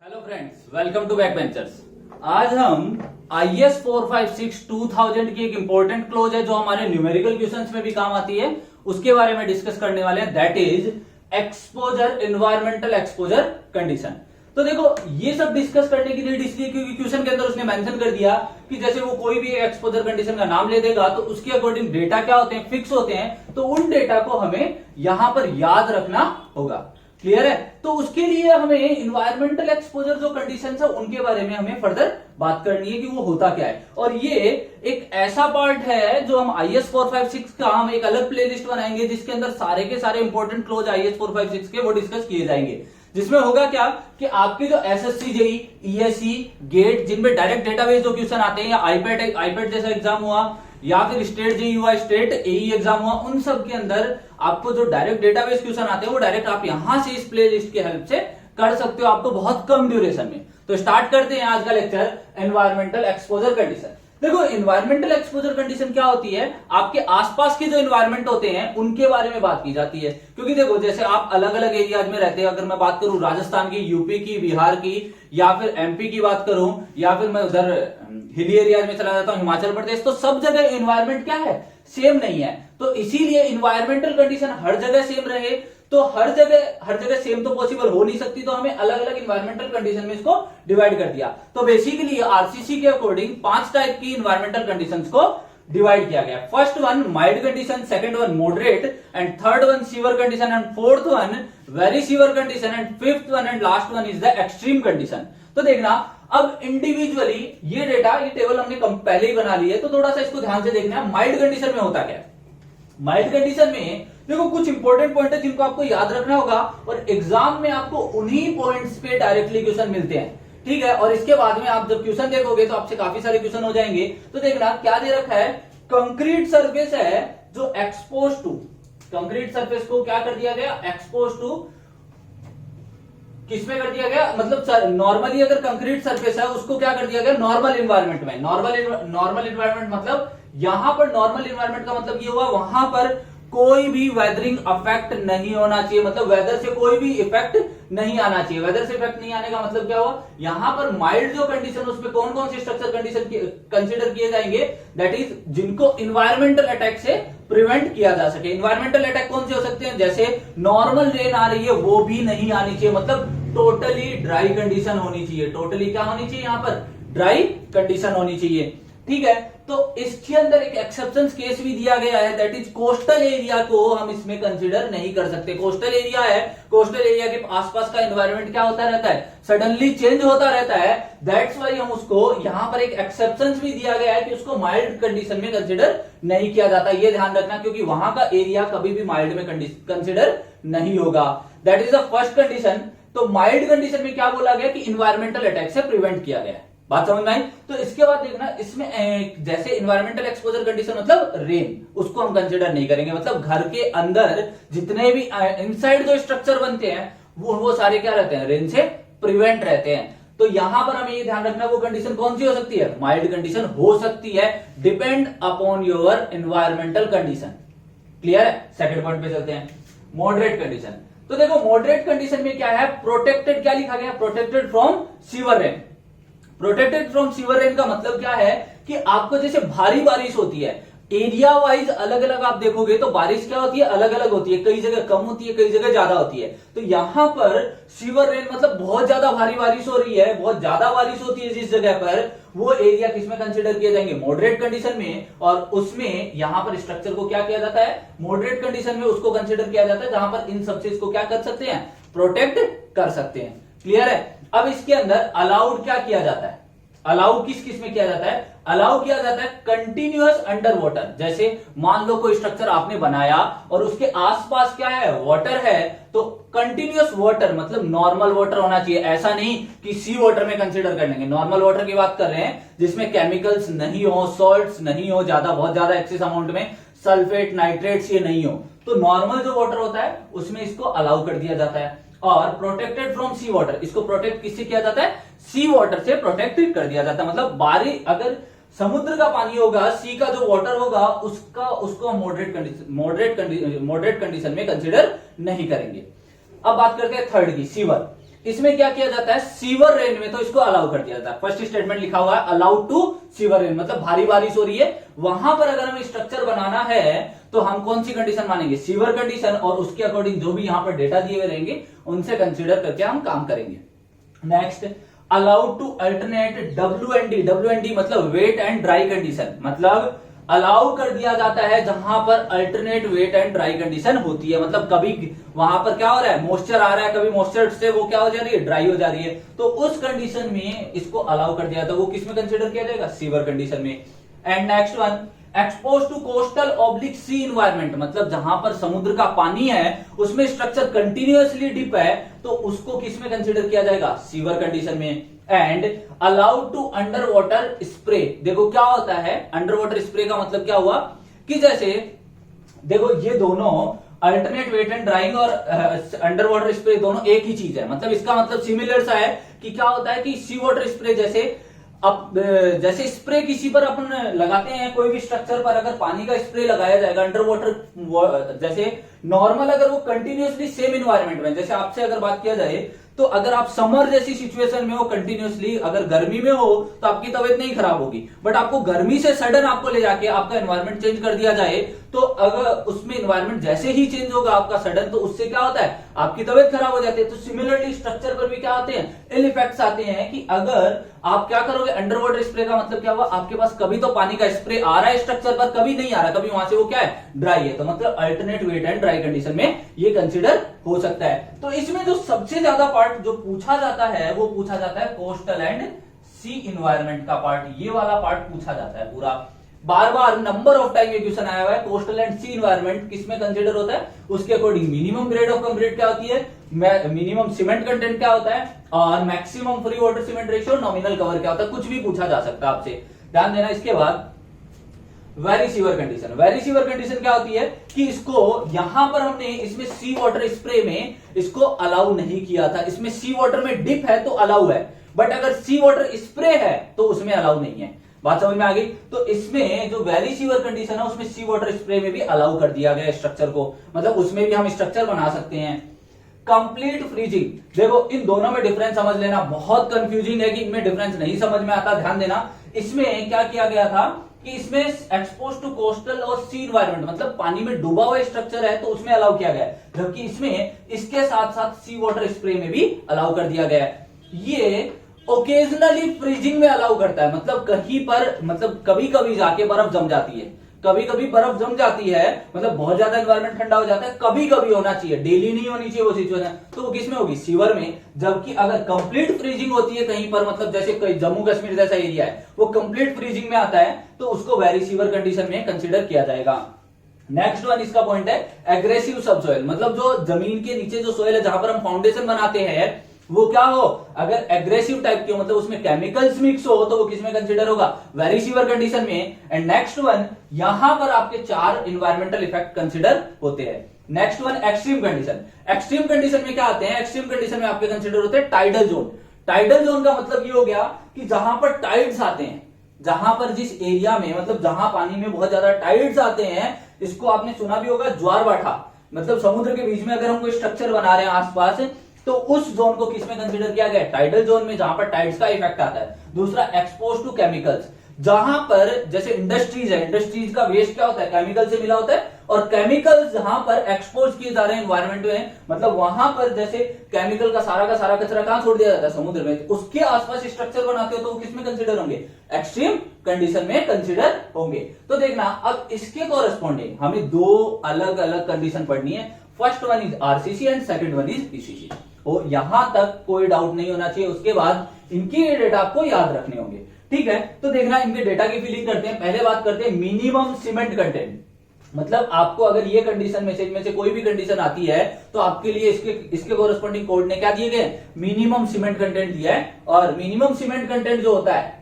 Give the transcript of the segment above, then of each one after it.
Hello friends, welcome to back ventures. आज हम IS 456 2000 की एक इंपॉर्टेंट क्लोज है जो हमारे न्यूमेरिकल क्वेश्चंस में भी काम आती है, उसके बारे में डिस्कस करने वाले हैं। That is exposure, environmental exposure condition. तो देखो, ये सब डिस्कस करने की नीड इसलिए क्योंकि क्वेश्चन के अंदर उसने मेंशन कर दिया कि जैसे वो कोई भी एक्सपोजर कंडीशन का नाम ले देगा तो उसके अकॉर्डिंग डेटा क्या होते हैं, फिक्स होते हैं। तो उन डेटा को हमें यहां पर याद रखना होगा। क्लियर है? तो उसके लिए हमें इन्वायरमेंटल एक्सपोजर जो कंडीशंस है उनके बारे में हमें फर्दर बात करनी है कि वो होता क्या है। और ये एक ऐसा पार्ट है जो हम IS 456 का हम एक अलग प्लेलिस्ट बनाएंगे जिसके अंदर सारे के सारे इंपॉर्टेंट क्लोज IS 456 के वो डिस्कस किए जाएंगे। जिसमें होगा क्या कि आपके जो SSC JEE ESE गेट जिनमें डायरेक्ट डेटाबेस जो क्वेश्चन आते हैं या आईपैड जैसा एग्जाम हुआ या फिर स्टेट JEE हुआ, स्टेट AE एग्जाम हुआ, उन सब के अंदर आपको जो डायरेक्ट डेटाबेस क्वेश्चन आते हैं वो डायरेक्ट आप यहां से इस प्लेलिस्ट के हेल्प से कर सकते हो, आपको बहुत कम ड्यूरेशन में। तो स्टार्ट करते हैं आज का लेक्चर, एनवायरमेंटल एक्सपोजर कंडीशन। देखो, एनवायरमेंटल एक्सपोजर कंडीशन क्या होती है, आपके आसपास के जो एनवायरमेंट होते हैं उनके बारे में बात की जाती है। क्योंकि देखो, जैसे आप अलग अलग एरियाज में रहते हैं, अगर मैं बात करूं राजस्थान की, यूपी की, बिहार की या फिर MP की बात करूं, या फिर मैं उधर हिली एरियाज में चला जाता हूं, हिमाचल प्रदेश, तो सब जगह एनवायरमेंट क्या है, सेम नहीं है। तो इसीलिए इन्वायरमेंटल कंडीशन हर जगह सेम रहे, तो हर जगह सेम तो पॉसिबल हो नहीं सकती, तो हमें अलग अलग इन्वायरमेंटल कंडीशन में इसको डिवाइड कर दिया। तो बेसिकली RCC के अकॉर्डिंग 5 टाइप की इन्वायरमेंटल कंडीशंस को डिवाइड किया गया। First one mild condition, second one moderate, and third one sewer condition, and fourth one very severe condition, and fifth one and last one is the extreme condition. तो देखना, अब individually ये data, ये table हमने पहले ही बना ली है, तो थोड़ा सा इसको ध्यान से देखना है। माइल्ड कंडीशन में होता क्या है? माइल्ड कंडीशन में देखो कुछ इंपॉर्टेंट पॉइंट है जिनको आपको याद रखना होगा और एग्जाम में आपको उन्हीं पॉइंट्स पे डायरेक्टली क्वेश्चन मिलते हैं, ठीक है। और इसके बाद में आप जब क्वेश्चन देखोगे तो आपसे काफी सारे क्वेश्चन हो जाएंगे। तो देखना क्या दे रखा है, कंक्रीट सरफेस है जो एक्सपोज टू, कंक्रीट सरफेस को क्या कर दिया गया, एक्सपोज टू किसमें कर दिया गया, मतलब नॉर्मली अगर कंक्रीट सरफेस है उसको क्या कर दिया गया, नॉर्मल इन्वायरमेंट में। नॉर्मल इन्वायरमेंट मतलब यहां पर नॉर्मल इन्वायरमेंट का मतलब ये हुआ वहां पर कोई भी वेदरिंग अफेक्ट नहीं होना चाहिए, मतलब वेदर से कोई भी इफेक्ट नहीं आना चाहिए। वेदर से इफेक्ट नहीं आने का मतलब क्या हुआ, यहां पर माइल्ड जो कंडीशन, उसमें कौन कौन से स्ट्रक्चर कंडीशन कंसीडर किए जाएंगे, दैट इज जिनको इन्वायरमेंटल अटैक से प्रिवेंट किया जा सके। इन्वायरमेंटल अटैक कौन से हो सकते हैं, जैसे नॉर्मल रेन आ रही है वो भी नहीं आनी चाहिए, मतलब टोटली ड्राई कंडीशन होनी चाहिए। टोटली क्या होनी चाहिए, यहां पर ड्राई कंडीशन होनी चाहिए, ठीक है। तो इसके अंदर एक एक्सेप्शन केस भी दिया गया है, दैट इज कोस्टल एरिया को हम इसमें कंसीडर नहीं कर सकते। कोस्टल एरिया है, कोस्टल एरिया के आसपास का एनवायरनमेंट क्या होता रहता है, सडनली चेंज होता रहता है। दैट्स वाई हम उसको यहां पर एक एक्सेप्शन भी दिया गया है कि उसको माइल्ड कंडीशन में कंसीडर नहीं किया जाता। ये ध्यान रखना, क्योंकि वहां का एरिया कभी भी माइल्ड में कंसीडर नहीं होगा। That is the first condition. तो माइल्ड कंडीशन में क्या बोला गया कि इन्वायरमेंटल अटैक से प्रिवेंट किया गया है। बात समझ में आई? तो इसके बाद देखना, इसमें जैसे इन्वायरमेंटल एक्सपोजर कंडीशन मतलब रेन, उसको हम कंसीडर नहीं करेंगे। मतलब घर के अंदर जितने भी इनसाइड जो स्ट्रक्चर बनते हैं वो सारे क्या रहते हैं, रेन से प्रिवेंट रहते हैं। तो यहां पर हमें ये ध्यान रखना, वो कंडीशन कौन सी हो सकती है, माइल्ड कंडीशन हो सकती है, depend upon your environmental condition. Clear है? सेकंड पॉइंट पे चलते हैं, मॉडरेट कंडीशन। तो देखो, मॉडरेट कंडीशन में क्या है, प्रोटेक्टेड, क्या लिखा गया, protected from sewer rain. Protected from sewer rain का मतलब क्या है कि आपको जैसे भारी बारिश होती है, एरिया वाइज अलग अलग आप देखोगे तो बारिश क्या होती है, अलग अलग होती है, कई जगह कम होती है, कई जगह ज्यादा होती है। तो यहां पर सीवर रेन मतलब बहुत ज्यादा भारी बारिश हो रही है, बहुत ज्यादा बारिश होती है जिस जगह पर, वो एरिया किसमें कंसीडर किए जाएंगे, मॉडरेट कंडीशन में। और उसमें यहां पर स्ट्रक्चर को क्या किया जाता है, मॉडरेट कंडीशन में उसको कंसीडर किया जाता है जहां पर इन सबसे इसको क्या कर सकते हैं, प्रोटेक्ट कर सकते हैं। क्लियर है? अब इसके अंदर अलाउड क्या किया जाता है, अलाउ किस किस में किया जाता है, अलाउ किया जाता है कंटिन्यूअस अंडर वाटर। जैसे मान लो कोई स्ट्रक्चर आपने बनाया और उसके आसपास क्या है, वाटर है, तो कंटिन्यूअस वाटर मतलब नॉर्मल वाटर होना चाहिए। ऐसा नहीं कि सी वाटर में कंसीडर कर लेंगे। नॉर्मल वाटर की बात कर रहे हैं जिसमें केमिकल्स नहीं हो, सॉल्ट्स नहीं हो, बहुत ज्यादा एक्सेस अमाउंट में सल्फेट, नाइट्रेट्स ये नहीं हो, तो नॉर्मल जो वाटर होता है उसमें इसको अलाउ कर दिया जाता है। और प्रोटेक्टेड फ्रॉम सी वाटर, इसको प्रोटेक्ट किससे किया जाता है, सी वाटर से प्रोटेक्ट कर दिया जाता है। मतलब बारिश, अगर समुद्र का पानी होगा, सी का जो वाटर होगा, उसको मॉडरेट कंडीशन में कंसीडर नहीं करेंगे। अब बात करते हैं थर्ड की, सीवर। इसमें क्या किया जाता है, सीवर रेन में तो इसको अलाउ कर दिया जाता है। फर्स्ट स्टेटमेंट लिखा हुआ है अलाउड टू सीवर रेन, मतलब भारी बारिश हो रही है, वहां पर अगर हमें स्ट्रक्चर बनाना है तो हम कौन सी कंडीशन मानेंगे, सीवर कंडीशन, और उसके अकॉर्डिंग जो भी यहां पर डेटा दिए हुए रहेंगे उनसे कंसीडर करके हम काम करेंगे। Next, allowed to alternate WND, WND मतलब वेट एंड ड्राई कंडीशन, मतलब अलाउ कर दिया जाता है जहां पर alternate wet and dry condition होती है, मतलब कभी वहां पर क्या हो रहा है, मॉइस्चर आ रहा है, कभी मॉइस्चर से वो क्या हो जा रही है, ड्राई हो जा रही है, तो उस कंडीशन में इसको अलाउ कर दिया जाता है, वो किस में कंसीडर किया जाएगा, सीवर कंडीशन में। And next one, expose to coastal oblique sea environment, मतलब जहां पर समुद्र का पानी है उसमें स्ट्रक्चर कंटिन्यूअसली डिप है तो उसको किस में कंसीडर किया जाएगा, सीवर कंडीशन में। And allowed to under water spray, देखो क्या होता है अंडर वाटर स्प्रे का मतलब क्या हुआ कि जैसे देखो ये दोनों अल्टरनेट वेट एंड ड्राइंग और अंडर वाटर स्प्रे दोनों एक ही चीज है, मतलब इसका मतलब सिमिलर सा है कि क्या होता है कि सी वाटर स्प्रे जैसे अब जैसे स्प्रे किसी पर अपन लगाते हैं, कोई भी स्ट्रक्चर पर अगर पानी का स्प्रे लगाया जाएगा अंडर वाटर, जैसे नॉर्मल अगर वो कंटिन्यूअसली सेम इन्वायरमेंट में, जैसे आपसे अगर बात किया जाए तो अगर आप समर जैसी सिचुएशन में हो कंटिन्यूअसली, अगर गर्मी में हो तो आपकी तबीयत नहीं खराब होगी, बट आपको गर्मी से सडन आपको ले जाके आपका एनवायरनमेंट चेंज कर दिया जाए तो अगर उसमें एनवायरनमेंट जैसे ही चेंज होगा आपका सडन, तो उससे क्या होता है, आपकी तबीयत खराब हो जाती है। तो सिमिलरली स्ट्रक्चर पर भी क्या आते हैं, इल इफेक्ट्स आते हैं कि अगर आप क्या करोगे, अंडर वाटर स्प्रे का मतलब क्या हुआ, आपके पास कभी तो पानी का स्प्रे आ रहा है स्ट्रक्चर पर, कभी नहीं आ रहा, कभी वहां से वो क्या है, ड्राई है, तो मतलब alternate wet and dry condition में ये कंसिडर हो सकता है। तो इसमें जो सबसे ज्यादा पार्ट जो पूछा जाता है वो पूछा जाता है कोस्टल एंड सी इन्वायरमेंट का पार्ट, ये वाला पार्ट पूछा जाता है पूरा, बार बार नंबर ऑफ टाइम ये क्वेश्चन आया हुआ है। कोस्टल एंड सी इन्वायरमेंट किसमें कंसीडर होता है, उसके according minimum grade of concrete क्या होती है, मिनिमम सीमेंट कंटेंट क्या होता है, और maximum free water cement ratio, nominal cover क्या होता है, कुछ भी पूछा जा सकता है आपसे, ध्यान देना। इसके बाद very severe condition, very severe condition क्या होती है कि इसको यहां पर हमने इसमें सी वाटर स्प्रे में इसको अलाउ नहीं किया था, इसमें सी वाटर में डिप है तो अलाउ है, बट अगर सी वाटर स्प्रे है तो उसमें अलाउ नहीं है, बात समझ में आ गई। तो इसमें जो वेरी सीवर कंडीशन है उसमें सी वाटर स्प्रे में भी अलाउ कर दिया गया स्ट्रक्चर को, मतलब उसमें भी हम स्ट्रक्चर बना सकते हैं। कंप्लीट फ्रीजिंग, देखो इन दोनों में डिफरेंस समझ लेना, बहुत कंफ्यूजिंग है कि इनमें डिफरेंस नहीं समझ में आता, ध्यान देना। इसमें क्या किया गया था कि इसमें एक्सपोज टू कोस्टल और सी इन्वायरमेंट, मतलब पानी में डूबा हुआ स्ट्रक्चर है तो उसमें अलाउ किया गया है, जबकि इसमें इसके साथ साथ सी वाटर स्प्रे में भी अलाउ कर दिया गया है। ये ओकेजनली फ्रीजिंग में अलाउ करता है, मतलब कहीं पर, मतलब कभी कभी जाके बर्फ जम जाती है, कभी कभी बर्फ जम जाती है, मतलब बहुत ज्यादा एनवायरमेंट ठंडा हो जाता है, कभी कभी होना चाहिए, डेली नहीं होनी चाहिए वो सिचुएशन, तो वो किसमें होगी, सीवर में। जबकि अगर कंप्लीट फ्रीजिंग होती है कहीं पर, मतलब जैसे कोई जम्मू कश्मीर जैसा एरिया है वो कंप्लीट फ्रीजिंग में आता है तो उसको वेरी सीवर कंडीशन में कंसिडर किया जाएगा। नेक्स्ट वन इसका पॉइंट है एग्रेसिव सबसॉइल, मतलब जो जमीन के नीचे जो सोइल है जहां पर हम फाउंडेशन बनाते हैं वो क्या हो, अगर एग्रेसिव टाइप की हो, मतलब उसमें केमिकल्स मिक्स हो तो वो किसमें कंसीडर होगा, वेरी सीवर कंडीशन में। एंड नेक्स्ट वन, यहां पर आपके 4 इन्वायरमेंटल इफेक्ट कंसीडर होते हैं। Next one extreme condition, extreme condition में क्या आते हैं, एक्सट्रीम कंडीशन में आपके कंसीडर होते हैं टाइडल जोन। टाइडल जोन का मतलब ये हो गया कि जहां पर टाइड्स आते हैं, जहां पर जिस एरिया में, मतलब जहां पानी में बहुत ज्यादा टाइड्स आते हैं, इसको आपने सुना भी होगा ज्वार भाटा, मतलब समुद्र के बीच में अगर हम कोई स्ट्रक्चर बना रहे हैं आसपास, तो उस जोन को किसमें कंसीडर किया गया है, टाइडल जोन में, जहां पर टाइड्स का इफेक्ट आता है। दूसरा एक्सपोज टू केमिकल्स, जहां पर जैसे इंडस्ट्रीज है, इंडस्ट्रीज का वेस्ट क्या होता है, केमिकल से मिला होता है, और केमिकल्स जहां पर एक्सपोज किए जा रहे हैं एनवायरमेंट में, मतलब वहां पर जैसे केमिकल का सारा कचरा कहां छोड़ दिया जाता है, समुद्र में, तो उसके आसपास स्ट्रक्चर बनाते हो तो वो किसमें कंसीडर होंगे, एक्सट्रीम कंडीशन में कंसीडर होंगे। तो देखना अब इसके कॉरेस्पॉन्डिंग हमें 2 अलग अलग कंडीशन पढ़नी है, first one is RCC and second one is PCC. तो यहां तक कोई डाउट नहीं होना चाहिए, उसके बाद इनकी डेटा आपको याद रखने होंगे, ठीक है। तो देखना इनके डेटा की फिलिंग करते हैं। पहले बात करते हैं मिनिमम सीमेंट कंटेंट, मतलब आपको अगर ये कंडीशन में से कोई भी कंडीशन आती है तो आपके लिए इसके कोरेस्पॉन्डिंग कोड ने क्या दिए गए, मिनिमम सीमेंट कंटेंट दिया है। और मिनिमम सीमेंट कंटेंट जो होता है,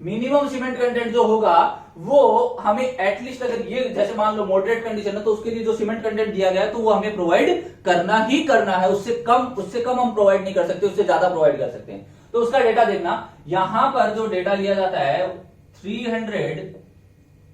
मिनिमम सीमेंट कंटेंट जो होगा वो हमें एटलीस्ट, अगर ये जैसे मान लो मॉडरेट कंडीशन है तो उसके लिए जो सीमेंट कंटेंट दिया गया है तो वो हमें प्रोवाइड करना ही करना है, उससे कम हम प्रोवाइड नहीं कर सकते, उससे ज्यादा प्रोवाइड कर सकते हैं। तो उसका डेटा देखना, यहां पर जो डेटा लिया जाता है 300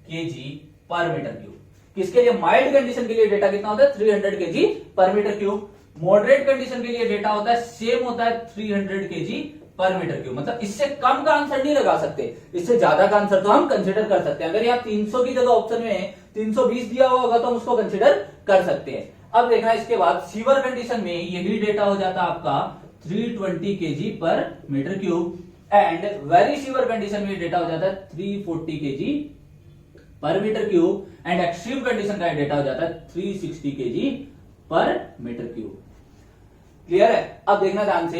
kg पर मीटर क्यूब, किसके लिए, माइल्ड कंडीशन के लिए डेटा कितना होता है 300 kg पर मीटर क्यूब। मॉडरेट कंडीशन के लिए डेटा होता है सेम होता है 300 kg पर मीटर क्यूब। मतलब इससे कम का आंसर नहीं लगा सकते, इससे ज्यादा का आंसर तो हम कंसिडर कर सकते हैं। अगर यहाँ 300 की जगह ऑप्शन में 320 दिया हुआ होगा तो हम उसको कंसिडर कर सकते हैं। अब देखना इसके बाद सीवर कंडीशन में यही डेटा हो जाता है आपका 320 kg पर metre cube, and very severe condition में डेटा हो जाता है 340 kg पर metre cube, and extreme condition का डेटा हो जाता है 360 kg पर मीटर क्यूब। क्लियर है? अब देखना ध्यान से,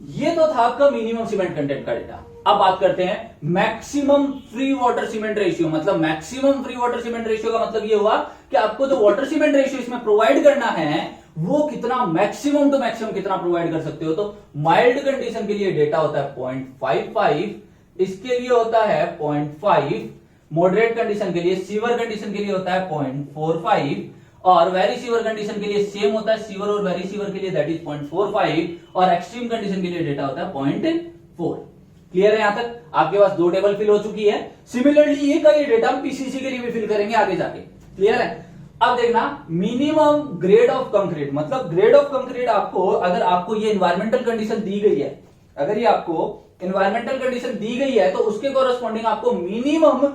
ये तो था आपका मिनिमम सीमेंट कंटेंट का डेटा। अब बात करते हैं maximum free water cement ratio. मतलब maximum free water cement ratio का मतलब ये हुआ कि आपको जो वाटर सीमेंट रेशियो इसमें प्रोवाइड करना है वो कितना, मैक्सिमम टू मैक्सिमम कितना प्रोवाइड कर सकते हो। तो माइल्ड कंडीशन के लिए डेटा होता है 0.55, इसके लिए होता है 0.5, मॉडरेट कंडीशन के लिए, सीवर कंडीशन के लिए होता है 0.45, और वेरी सीवर कंडीशन के लिए सेम होता है सीवर और वेरी सीवर के लिए, दैट इज 0.45, और एक्सट्रीम कंडीशन के लिए डेटा होता है 0.4। क्लियर है? यहां तक आपके पास दो टेबल फिल हो चुकी है। सिमिलरली ये का ये डेटा हम पीसीसी के लिए भी फिल करेंगे आगे जाके। क्लियर है? अब देखना मिनिमम ग्रेड ऑफ कंक्रीट। मतलब ग्रेड ऑफ कंक्रीट आपको, अगर आपको ये एनवायरमेंटल कंडीशन दी गई है, अगर ये आपको एनवायरमेंटल कंडीशन दी गई है तो उसके कोरस्पॉन्डिंग आपको मिनिमम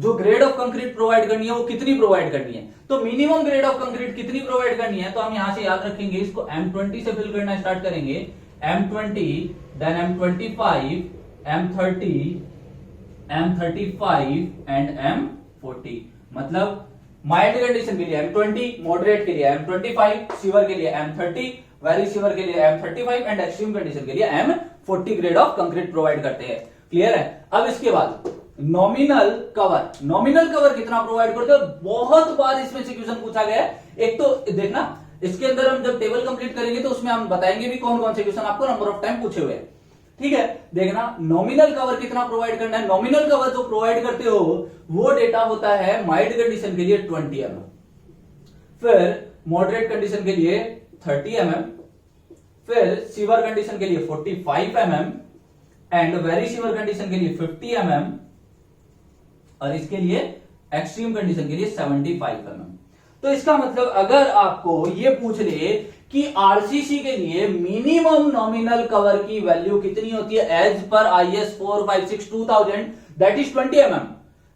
जो ग्रेड ऑफ कंक्रीट प्रोवाइड करनी है वो कितनी प्रोवाइड करनी है। तो मिनिमम ग्रेड ऑफ कंक्रीट कितनी प्रोवाइड करनी है, तो हम यहां से याद रखेंगे, इसको M20 से फिल करना स्टार्ट करेंगे। M20, then M25, M30, M35 and M40। मतलब माइल्ड कंडीशन के लिए M20, मॉडरेट के लिए M25, सीवर के लिए M30, वेरी सीवर के लिए M35 एंड एक्सट्रीम कंडीशन के लिए M40 grade of concrete provide करते हैं। क्लियर है? अब इसके बाद नॉमिनल कवर। नॉमिनल कवर कितना प्रोवाइड करते हो, बहुत बार इसमें से क्वेश्चन पूछा गया है। एक तो देखना, इसके अंदर हम जब टेबल कंप्लीट करेंगे तो उसमें हम बताएंगे भी कौन कौन से क्वेश्चन आपको नंबर ऑफ टाइम पूछे हुए हैं। ठीक है? देखना नॉमिनल कवर कितना प्रोवाइड करना है। नॉमिनल कवर जो प्रोवाइड करते हो वो डेटा होता है माइल्ड कंडीशन के लिए 20 mm, फिर मॉडरेट कंडीशन के लिए 30 mm, फिर सीवर कंडीशन के लिए 45 mm, and very severe condition के लिए 50 mm, और इसके लिए एक्सट्रीम कंडीशन के लिए 75 mm। तो इसका मतलब अगर आपको ये पूछ ले कि आरसीसी के लिए मिनिमम नॉमिनल कवर की वैल्यू कितनी होती है एज पर IS 456-2000, that is 20 mm,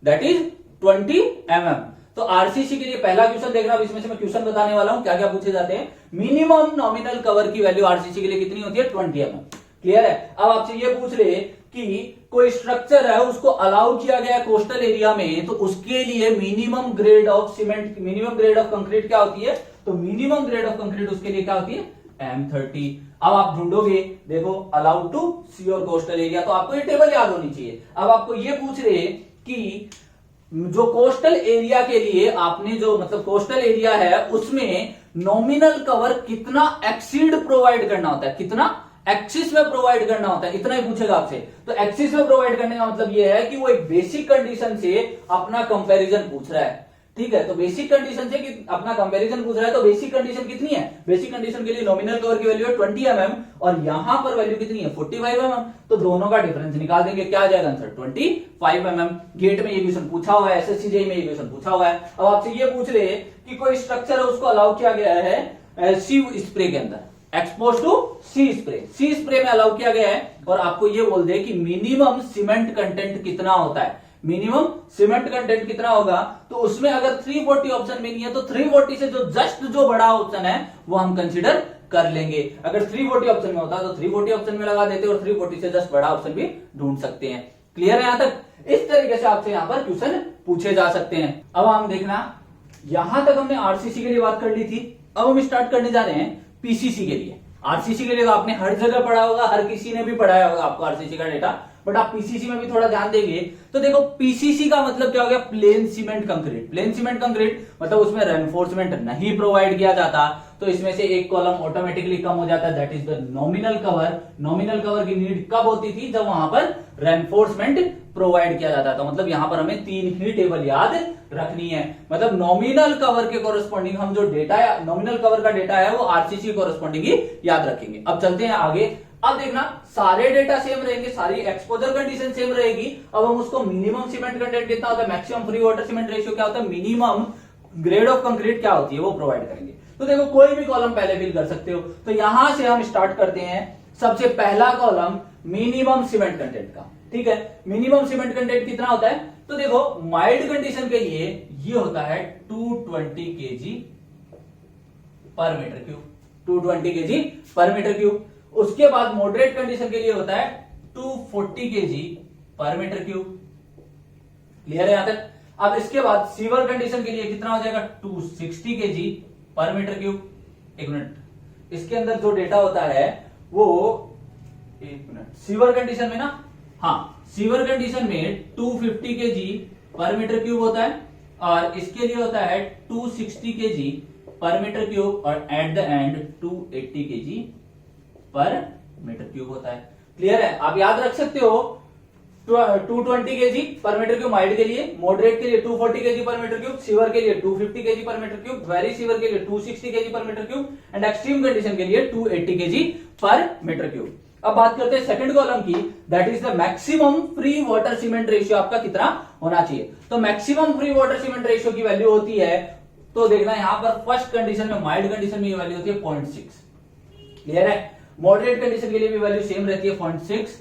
that is 20 mm। तो आरसीसी के लिए पहला क्वेश्चन देखना, अब इसमें से मैं क्वेश्चन बताने वाला हूं क्या क्या पूछे जाते हैं। मिनिमम नॉमिनल कवर की वैल्यू आरसीसी के लिए कितनी होती है, 20 mm। क्लियर है? अब आपसे ये पूछ ले कि कोई स्ट्रक्चर है उसको अलाउ किया गया कोस्टल एरिया में, तो उसके लिए minimum grade of cement, minimum grade of concrete क्या होती है, तो मिनिमम ग्रेड ऑफ कंक्रीट उसके लिए क्या होती है, M30। अब आप ढूंढोगे, देखो अलाउड टू सी और कोस्टल एरिया, तो आपको ये टेबल याद होनी चाहिए। अब आपको ये पूछ रहे कि जो कोस्टल एरिया के लिए आपने जो, मतलब कोस्टल एरिया है उसमें नॉमिनल कवर कितना एक्सीड प्रोवाइड करना होता है, कितना एक्सिस में प्रोवाइड करना होता है, इतना ही पूछेगा आपसे। तो एक्सिस में प्रोवाइड करने का मतलब ये है कि वो एक बेसिक कंडीशन से अपना कंपैरिजन पूछ रहा है। ठीक है? तो बेसिक कंडीशन से कि अपना कंपैरिजन पूछ रहा है, तो बेसिक कंडीशन कितनी है, बेसिक कंडीशन के लिए नॉमिनल कवर की वैल्यू है 20 mm, और यहां पर वैल्यू कितनी है 45 mm। तो दोनों का डिफरेंस निकाल देंगे, क्या आ जाएगा आंसर 25 mm। गेट में ये क्वेश्चन पूछा हुआ है, SSCJ में ये क्वेश्चन पूछा हुआ है। अब आपसे ये पूछ रहे कि कोई स्ट्रक्चर है उसको अलाउ किया गया है सी स्प्रे के अंदर, expose to sea spray, sea spray में अलाउ किया गया है, और आपको ये बोल दे कि मिनिमम सीमेंट कंटेंट कितना होता है, मिनिमम सीमेंट कंटेंट कितना होगा, तो उसमें अगर 340 ऑप्शन में नहीं है तो 340 से जो जस्ट जो बड़ा ऑप्शन है वो हम कंसीडर कर लेंगे। अगर 340 ऑप्शन में होता तो 340 ऑप्शन में लगा देते, और 340 से जस्ट बड़ा ऑप्शन भी ढूंढ सकते हैं। क्लियर है? यहां तक इस तरीके से आपसे यहां पर क्वेश्चन पूछे जा सकते हैं। अब हम देखना, यहां तक हमने आरसीसी के लिए बात कर ली थी, अब हम स्टार्ट करने जा रहे हैं पीसीसी के लिए। आरसीसी के लिए तो आपने हर जगह पढ़ा होगा, हर किसी ने भी पढ़ाया होगा आपको आरसीसी का डेटा, बट आप पीसीसी में भी थोड़ा ध्यान देंगे तो देखो पीसीसी का मतलब क्या हो गया, plane cement concrete. Plane cement concrete मतलब उसमें रेनफोर्समेंट नहीं प्रोवाइड किया जाता, तो इसमें से एक कॉलम ऑटोमेटिकली कम हो जाता है, that is the nominal cover. Nominal cover की नीड कब होती थी, जब वहां पर रेनफोर्समेंट प्रोवाइड किया जाता था। मतलब यहां पर हमें 3 ही टेबल याद रखनी है। मतलब नॉमिनल कवर के कोरस्पॉन्डिंग हम जो डेटा है, नॉमिनल कवर का डेटा है वो आरसीसी कोरस्पॉन्डिंग ही याद रखेंगे। अब चलते हैं आगे। अब देखना सारे डेटा सेम रहेंगे, सारी एक्सपोजर कंडीशन सेम रहेगी। अब हम उसको मिनिमम सीमेंट कंटेंट कितना होता है, maximum free water cement ratio क्या होता है, मिनिमम ग्रेड ऑफ कंक्रीट क्या होती है वो प्रोवाइड करेंगे। तो देखो कोई भी कॉलम पहले फिल कर सकते हो। तो यहां से हम स्टार्ट करते हैं। सबसे पहला कॉलम मिनिमम सीमेंट कंटेंट का, ठीक है। मिनिमम सीमेंट कंटेंट कितना होता है, तो देखो माइल्ड कंडीशन के लिए ये होता है 220 kg पर मीटर क्यूब, 220 kg पर मीटर क्यूब। उसके बाद मॉडरेट कंडीशन के लिए होता है 240 kg पर मीटर क्यूब। क्लियर है यहां तक। अब इसके बाद सीवर कंडीशन के लिए कितना हो जाएगा, 260 kg पर मीटर क्यूब। एक मिनट, इसके अंदर जो डेटा होता है वो, एक मिनट, सीवर कंडीशन में ना, हाँ सीवर कंडीशन में 250 kg पर मीटर क्यूब होता है, और इसके लिए होता है 260 kg पर मीटर क्यूब, और एट द एंड 280 kg पर मीटर क्यूब होता है। क्लियर है। आप याद रख सकते हो 220 kg पर मीटर क्यूब माइल्ड के लिए, मॉडरेट के लिए 240 kg पर मीटर क्यूब, सीवर के लिए 250 kg पर मीटर क्यूब, वेरी सीवर के लिए 260 kg पर metre cube, and extreme condition के लिए 280 kg पर मीटर क्यूब। अब बात करते हैं सेकंड कॉलम की, that is the maximum free water cement ratio आपका कितना होना चाहिए। तो maximum free water cement ratio की वैल्यू होती है, तो देखना यहां पर फर्स्ट कंडीशन में, माइल्ड कंडीशन में ये वैल्यू होती है 0.6। क्लियर है। मॉडरेट कंडीशन के लिए भी वैल्यू सेम रहती है 0.6,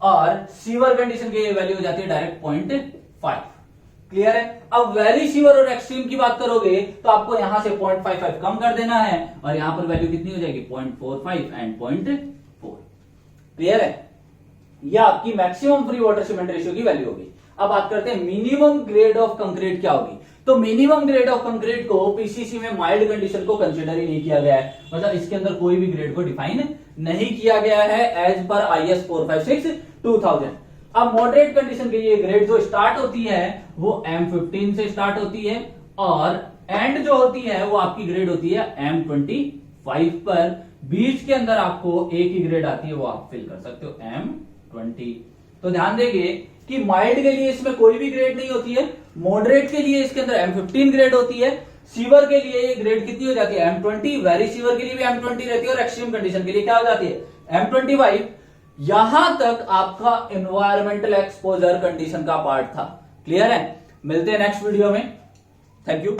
और सीवर कंडीशन की वैल्यू हो जाती है डायरेक्ट 0.5। क्लियर है। अब वेरी सीवर और एक्सट्रीम की बात करोगे तो आपको यहां से 0.55 कम कर देना है, और यहां पर वैल्यू कितनी हो जाएगी, 0.45 एंड 0.4। क्लियर है। यह आपकी maximum free water cement ratio की वैल्यू होगी। अब बात करते हैं मिनिमम ग्रेड ऑफ कंक्रीट क्या होगी। तो मिनिमम ग्रेड ऑफ कंक्रीट को पीसीसी में माइल्ड कंडीशन को कंसीडर ही नहीं किया गया है, मतलब इसके अंदर कोई भी ग्रेड को डिफाइन नहीं किया गया है एज पर IS 456-2000। अब मॉडरेट कंडीशन के लिए ग्रेड जो स्टार्ट होती है वो M15 से स्टार्ट होती है, और एंड जो होती है वो आपकी ग्रेड होती है M25 पर। बीच के अंदर आपको एक ही ग्रेड आती है, वो आप फिल कर सकते हो M20। तो ध्यान देंगे कि माइल्ड के लिए इसमें कोई भी ग्रेड नहीं होती है, मॉडरेट के लिए इसके अंदर M15 ग्रेड होती है, सीवर के लिए ये ग्रेड कितनी हो जाती है M20, वेरी सीवर के लिए भी M20 रहती है, और एक्सट्रीम कंडीशन के लिए क्या हो जाती है M25। यहां तक आपका एनवायरमेंटल एक्सपोजर कंडीशन का पार्ट था। क्लियर है। मिलते हैं नेक्स्ट वीडियो में। Thank you.